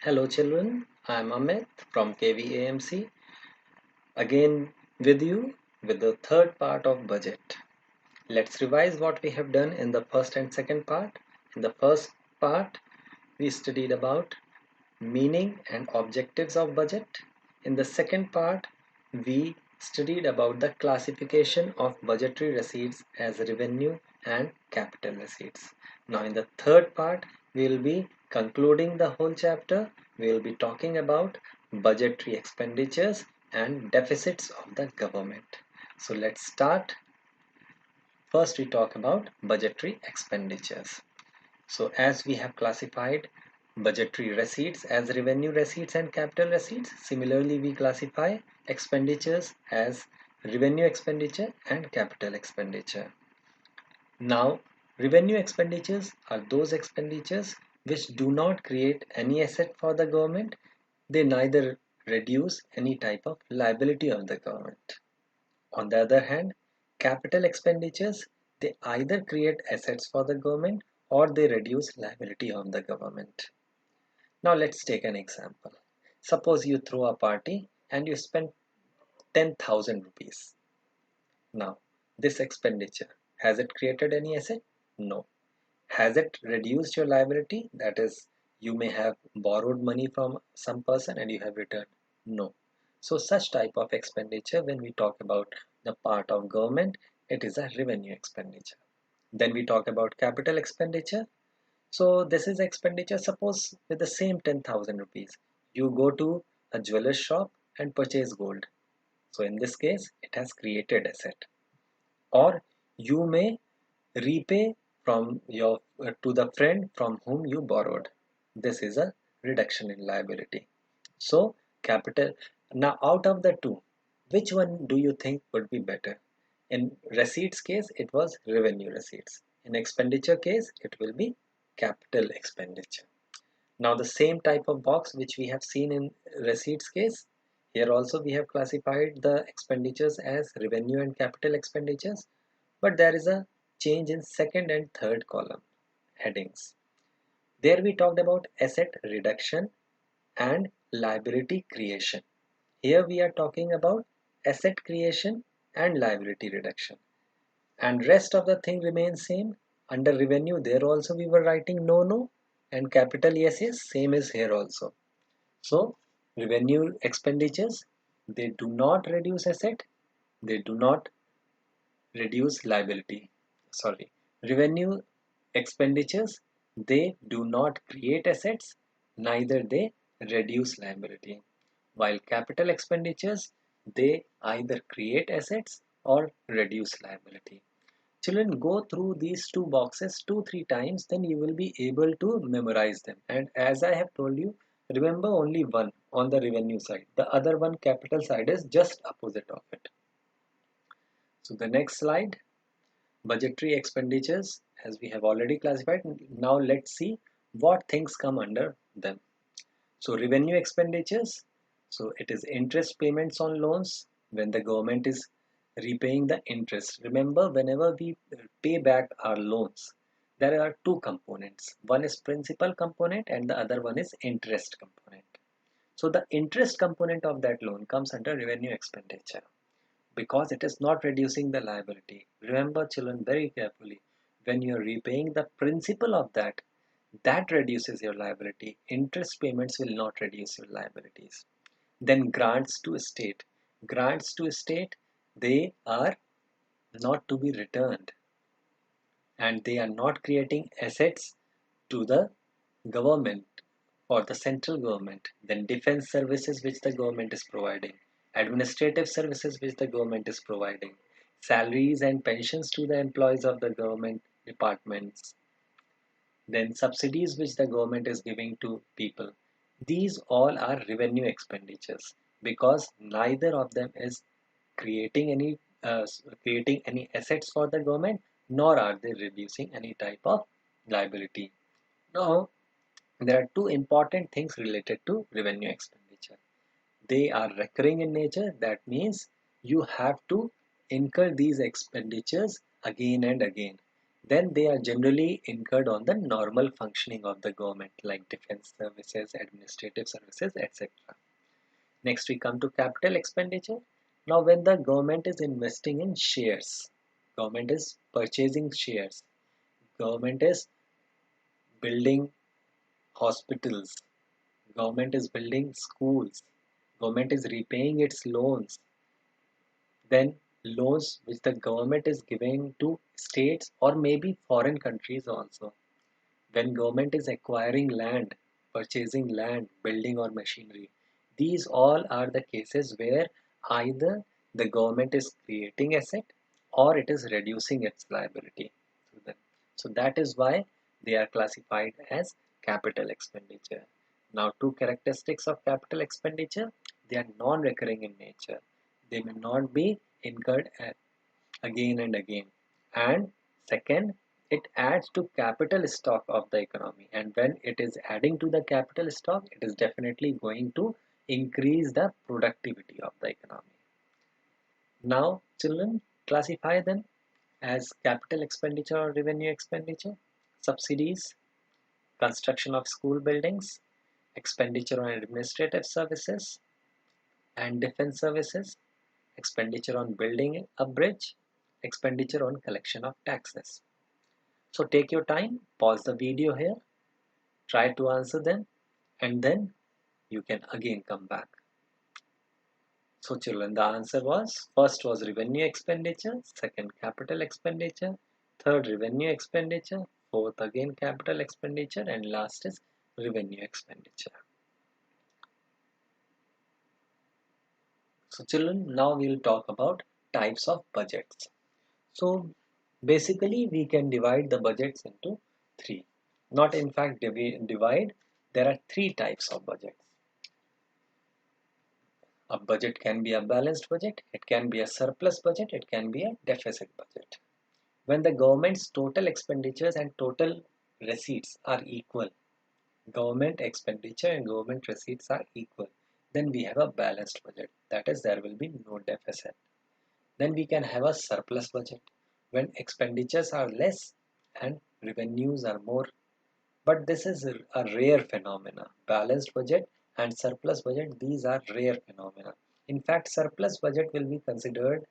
Hello children, I am Amit from KVAMC again with you with the third part of budget. Let's revise what we have done in the first and second part. In the first part, we studied about meaning and objectives of budget. In the second part, we studied about the classification of budgetary receipts as revenue and capital receipts. Now, in the third part, we will be concluding the whole chapter. We will be talking about budgetary expenditures and deficits of the government. So, let's start. First, we talk about budgetary expenditures. So as we have classified budgetary receipts as revenue receipts and capital receipts, similarly we classify expenditures as revenue expenditure and capital expenditure. Now, revenue expenditures are those expenditures which do not create any asset for the government. They neither reduce any type of liability of the government. On the other hand, capital expenditures, they either create assets for the government or they reduce liability of the government. Now let's take an example. Suppose you throw a party and you spend 10,000 rupees. Now, this expenditure, has it created any asset? No. Has it reduced your liability? That is, you may have borrowed money from some person and you have returned. No. So such type of expenditure, when we talk about the part of government, it is a revenue expenditure. Then we talk about capital expenditure. So this is expenditure, suppose with the same 10,000 rupees, you go to a jeweler's shop and purchase gold. So in this case, it has created asset. Or you may repay from your to the friend from whom you borrowed. This is a reduction in liability. So capital. Now out of the two, which one do you think would be better? In receipts case, it was revenue receipts. In expenditure case, it will be capital expenditure. Now the same type of box which we have seen in receipts case, here also we have classified the expenditures as revenue and capital expenditures, but there is a change in second and third column headings. There we talked about asset reduction and liability creation. Here we are talking about asset creation and liability reduction. And rest of the thing remains same. Under revenue, there also we were writing no, and capital yes, same is here also. So revenue expenditures, they do not reduce asset, they do not reduce liability. Sorry, revenue expenditures, they do not create assets, neither they reduce liability. While capital expenditures, they either create assets or reduce liability. Children, go through these two boxes 2-3 times, then you will be able to memorize them. And as I have told you, remember only one on the revenue side. The other one, capital side, is just opposite of it. So the next slide, budgetary expenditures, as we have already classified. Now let's see what things come under them. So revenue expenditures, so it is interest payments on loans when the government is repaying the interest. Remember, whenever we pay back our loans, there are two components. One is principal component and the other one is interest component. So the interest component of that loan comes under revenue expenditure because it is not reducing the liability. Remember children very carefully, when you are repaying the principal of that, that reduces your liability. Interest payments will not reduce your liabilities. Then grants to state. Grants to state, they are not to be returned and they are not creating assets to the government or the central government. Then defense services which the government is providing, administrative services which the government is providing, salaries and pensions to the employees of the government departments, then subsidies which the government is giving to people. These all are revenue expenditures because neither of them is creating any creating any assets for the government, nor are they reducing any type of liability. Now, there are two important things related to revenue expenditure. They are recurring in nature. That means you have to incur these expenditures again and again. then they are generally incurred on the normal functioning of the government like defense services, administrative services, etc. Next we come to capital expenditure. Now when the government is investing in shares, government is purchasing shares, government is building hospitals, government is building schools, government is repaying its loans, then loans which the government is giving to states or maybe foreign countries also. When government is acquiring land, purchasing land, building or machinery, these all are the cases where either the government is creating asset or it is reducing its liability to them. So that is why they are classified as capital expenditure. Now, two characteristics of capital expenditure: they are non-recurring in nature. They may not be incurred again and again. And second, it adds to capital stock of the economy. And when it is adding to the capital stock, it is definitely going to increase the productivity of the economy. Now, children, classify them as capital expenditure or revenue expenditure: subsidies, construction of school buildings, expenditure on administrative services and defense services, expenditure on building a bridge, expenditure on collection of taxes. So take your time, pause the video here, try to answer them, and then you can again come back. So children, the answer was: first was revenue expenditure, second capital expenditure, third revenue expenditure, fourth again capital expenditure, and last is revenue expenditure. So children, now we'll talk about types of budgets. So basically we can divide the budgets into three. Not in fact divide, there are three types of budgets. A budget can be a balanced budget, it can be a surplus budget, it can be a deficit budget. When the government's total expenditures and total receipts are equal, government expenditure and government receipts are equal, then we have a balanced budget. That is, there will be no deficit. Then we can have a surplus budget when expenditures are less and revenues are more. But this is a rare phenomena. Balanced budget and surplus budget, these are rare phenomena. In fact, surplus budget will be considered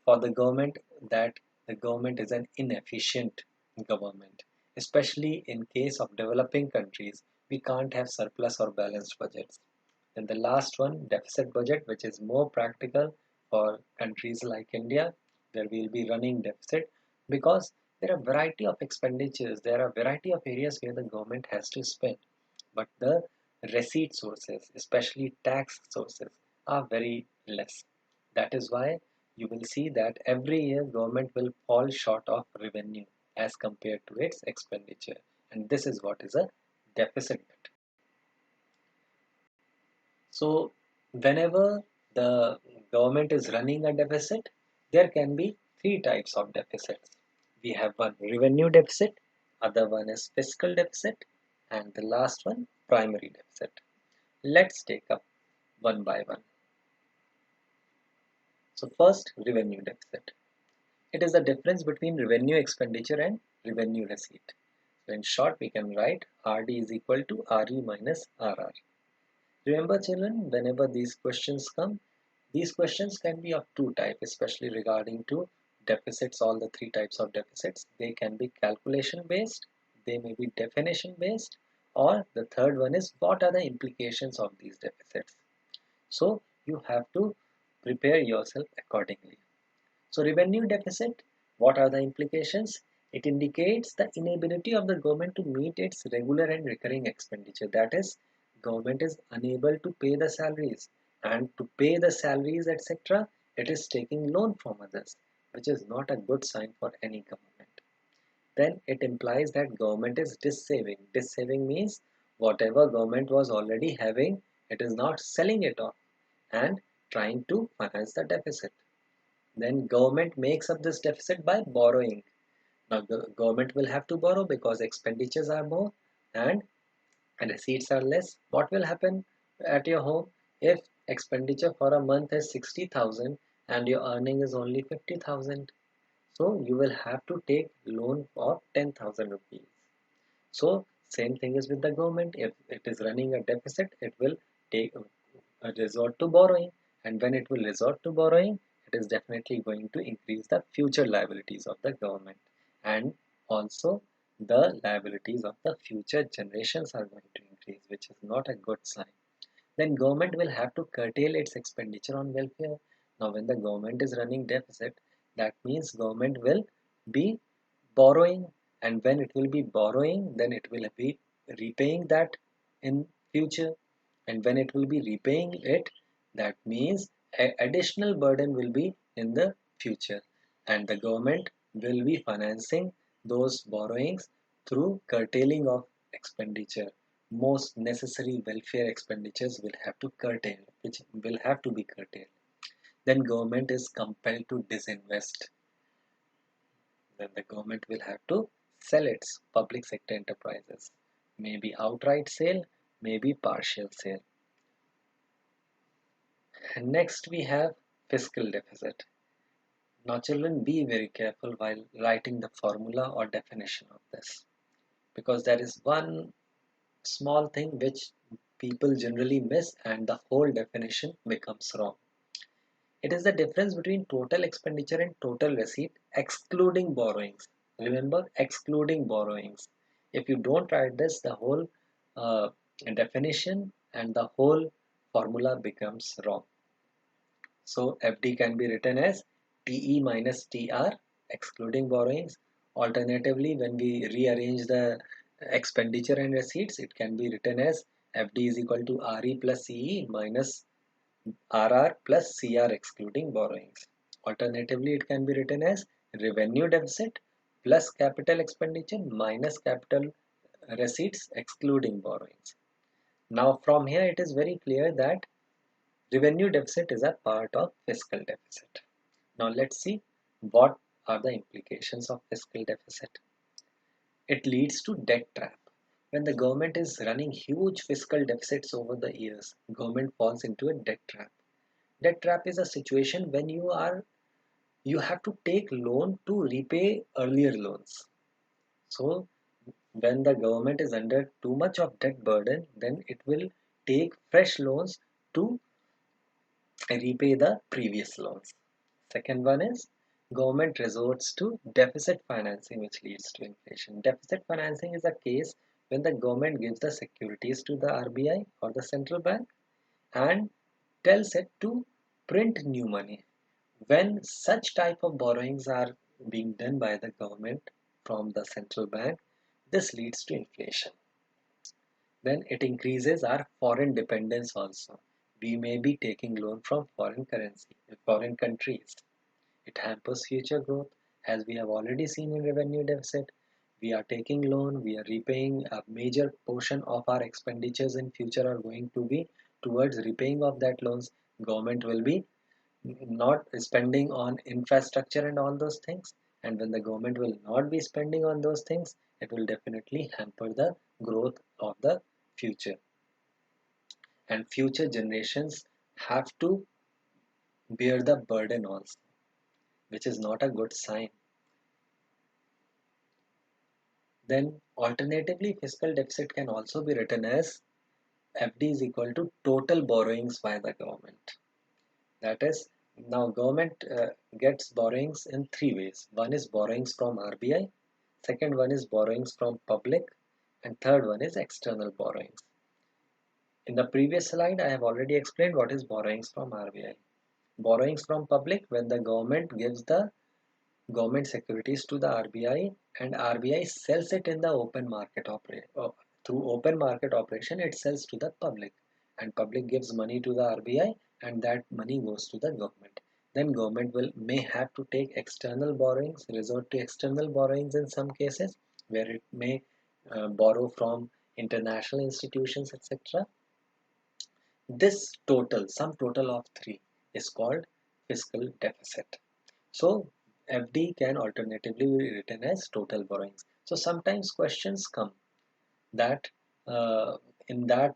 for the government that the government is an inefficient government. Especially in case of developing countries, we can't have surplus or balanced budgets. Then the last one, deficit budget, which is more practical for countries like India, where we'll be running deficit because there are variety of expenditures, there are variety of areas where the government has to spend, but the receipt sources, especially tax sources, are very less. That is why you will see that every year government will fall short of revenue as compared to its expenditure, and this is what is a deficit. So whenever the government is running a deficit, there can be three types of deficits. We have one revenue deficit, other one is fiscal deficit, and the last one primary deficit. Let's take up one by one. So first, revenue deficit. It is the difference between revenue expenditure and revenue receipt. So in short, we can write RD is equal to RE minus RR. Remember children, whenever these questions come, these questions can be of two types, especially regarding to deficits, all the three types of deficits. They can be calculation based, they may be definition based, or the third one is what are the implications of these deficits. So you have to prepare yourself accordingly. So revenue deficit, what are the implications? It indicates the inability of the government to meet its regular and recurring expenditure. That is, government is unable to pay the salaries, and to pay the salaries, etc., it is taking loan from others, which is not a good sign for any government. Then it implies that government is dissaving. Dissaving means whatever government was already having, it is not selling it off and trying to finance the deficit. Then government makes up this deficit by borrowing. Now the government will have to borrow because expenditures are more and receipts are less. What will happen at your home if expenditure for a month is 60,000 and your earning is only 50,000? So you will have to take loan for 10,000 rupees. So same thing is with the government. If it is running a deficit, it will take a resort to borrowing, and when it will resort to borrowing, it is definitely going to increase the future liabilities of the government, and also the liabilities of the future generations are going to increase, which is not a good sign. Then government will have to curtail its expenditure on welfare. Now when the government is running deficit, that means government will be borrowing, and when it will be borrowing, then it will be repaying that in future, and when it will be repaying it, that means additional burden will be in the future, and the government will be financing those borrowings through curtailing of expenditure. Most necessary welfare expenditures will have to curtail, which will have to be curtailed. Then government is compelled to disinvest. Then the government will have to sell its public sector enterprises, maybe outright sale, maybe partial sale. And next we have fiscal deficit. Now children, be very careful while writing the formula or definition of this, because there is one small thing which people generally miss and the whole definition becomes wrong. It is the difference between total expenditure and total receipt excluding borrowings. Remember, excluding borrowings. If you don't write this, the whole uh, definition and the whole formula becomes wrong. So FD can be written as TE minus TR excluding borrowings. Alternatively, when we rearrange the expenditure and receipts, it can be written as FD is equal to RE plus CE minus RR plus CR excluding borrowings. Alternatively, it can be written as revenue deficit plus capital expenditure minus capital receipts excluding borrowings. Now from here it is very clear that revenue deficit is a part of fiscal deficit. Now let's see what are the implications of fiscal deficit. It leads to debt trap. When the government is running huge fiscal deficits over the years, government falls into a debt trap. Debt trap is a situation when you have to take loan to repay earlier loans. So when the government is under too much of debt burden, then it will take fresh loans to repay the previous loans. Second one is government resorts to deficit financing, which leads to inflation. Deficit financing is a case when the government gives the securities to the RBI or the central bank and tells it to print new money. When such type of borrowings are being done by the government from the central bank, this leads to inflation. Then it increases our foreign dependence also. We may be taking loan from foreign currency, foreign countries. It hampers future growth, as we have already seen in revenue deficit. We are taking loan, we are repaying a major portion of our expenditures in future are going to be towards repaying of that loans. Government will be not spending on infrastructure and all those things, and when the government will not be spending on those things, it will definitely hamper the growth of the future, and future generations have to bear the burden also, which is not a good sign. Then alternatively, fiscal deficit can also be written as FD is equal to total borrowings by the government. That is, now government gets borrowings in three ways. One is borrowings from RBI, second one is borrowings from public, and third one is external borrowings. In the previous slide, I have already explained what is borrowings from RBI. Borrowings from public, when the government gives the government securities to the RBI and RBI sells it in the open market through open market operation, it sells to the public, and public gives money to the RBI and that money goes to the government. Then government will may have to take external borrowings, resort to external borrowings in some cases where it may borrow from international institutions, etc. This total, sum total of three, is called fiscal deficit. So FD can alternatively be written as total borrowings. So sometimes questions come that in that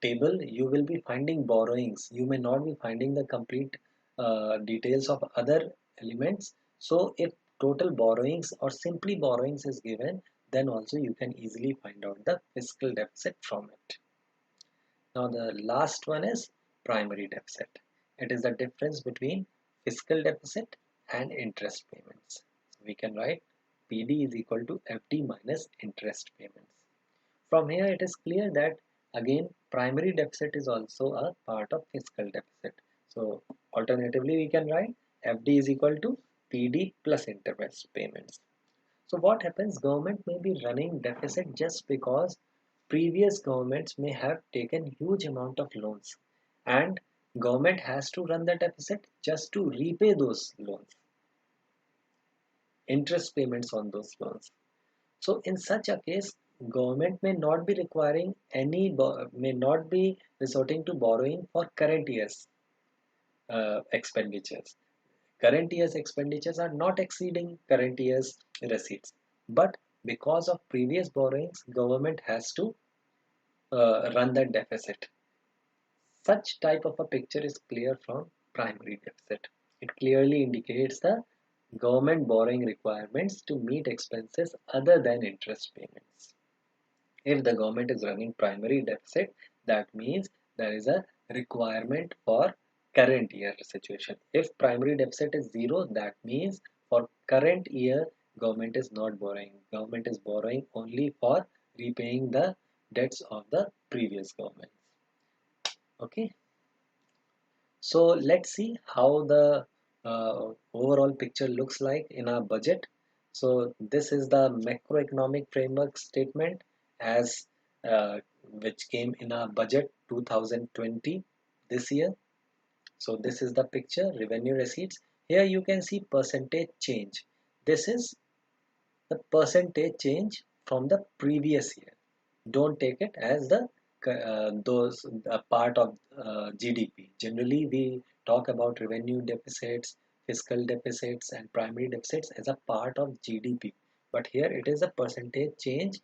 table you will be finding borrowings. You may not be finding the complete details of other elements, So if total borrowings or simply borrowings is given, then also you can easily find out the fiscal deficit from it. Now the last one is primary deficit. It is the difference between fiscal deficit and interest payments. So we can write PD is equal to FD minus interest payments. From here it is clear that again primary deficit is also a part of fiscal deficit. So alternatively we can write FD is equal to PD plus interest payments. So what happens, government may be running deficit just because previous governments may have taken huge amount of loans, and government has to run the deficit just to repay those loans, interest payments on those loans. So in such a case, government may not be requiring may not be resorting to borrowing for current years expenditures. Current year's expenditures are not exceeding current year's receipts. But because of previous borrowings, government has to run that deficit. Such type of a picture is clear from primary deficit. It clearly indicates the government borrowing requirements to meet expenses other than interest payments. If the government is running primary deficit, that means there is a requirement for current year situation. If primary deficit is zero, that means for current year, government is not borrowing. Government is borrowing only for repaying the debts of the previous government. Okay. So let's see how the overall picture looks like in our budget. So this is the macroeconomic framework statement as which came in our budget 2020 this year. So this is the picture, revenue receipts. Here you can see percentage change. This is the percentage change from the previous year. Don't take it as the those part of GDP. Generally, we talk about revenue deficits, fiscal deficits, and primary deficits as a part of GDP. But here it is a percentage change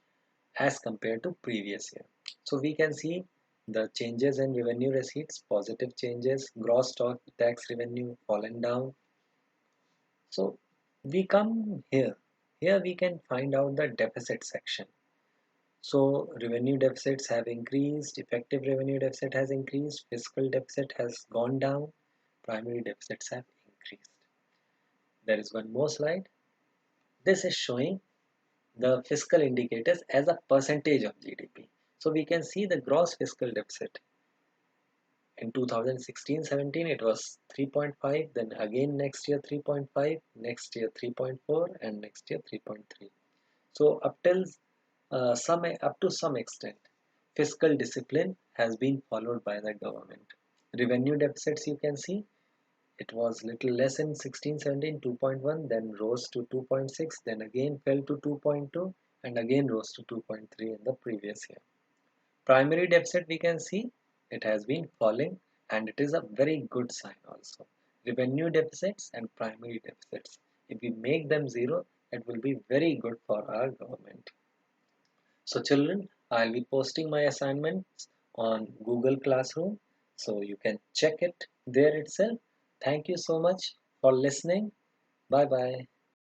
as compared to previous year. So we can see the changes in revenue receipts, positive changes, gross stock tax revenue fallen down. So we come here. Here we can find out the deficit section. So revenue deficits have increased, effective revenue deficit has increased, fiscal deficit has gone down, primary deficits have increased. There is one more slide. This is showing the fiscal indicators as a percentage of GDP. So we can see the gross fiscal deficit. In 2016-17 it was 3.5, then again next year 3.5, next year 3.4, and next year 3.3. So up to some extent, fiscal discipline has been followed by the government. Revenue deficits, you can see it was little less in 16-17, 2.1, then rose to 2.6, then again fell to 2.2, and again rose to 2.3 in the previous year. Primary deficit, we can see it has been falling, and it is a very good sign also. Revenue deficits and primary deficits, if we make them zero, it will be very good for our government. So children, I'll be posting my assignments on Google Classroom, so you can check it there itself. Thank you so much for listening. Bye bye.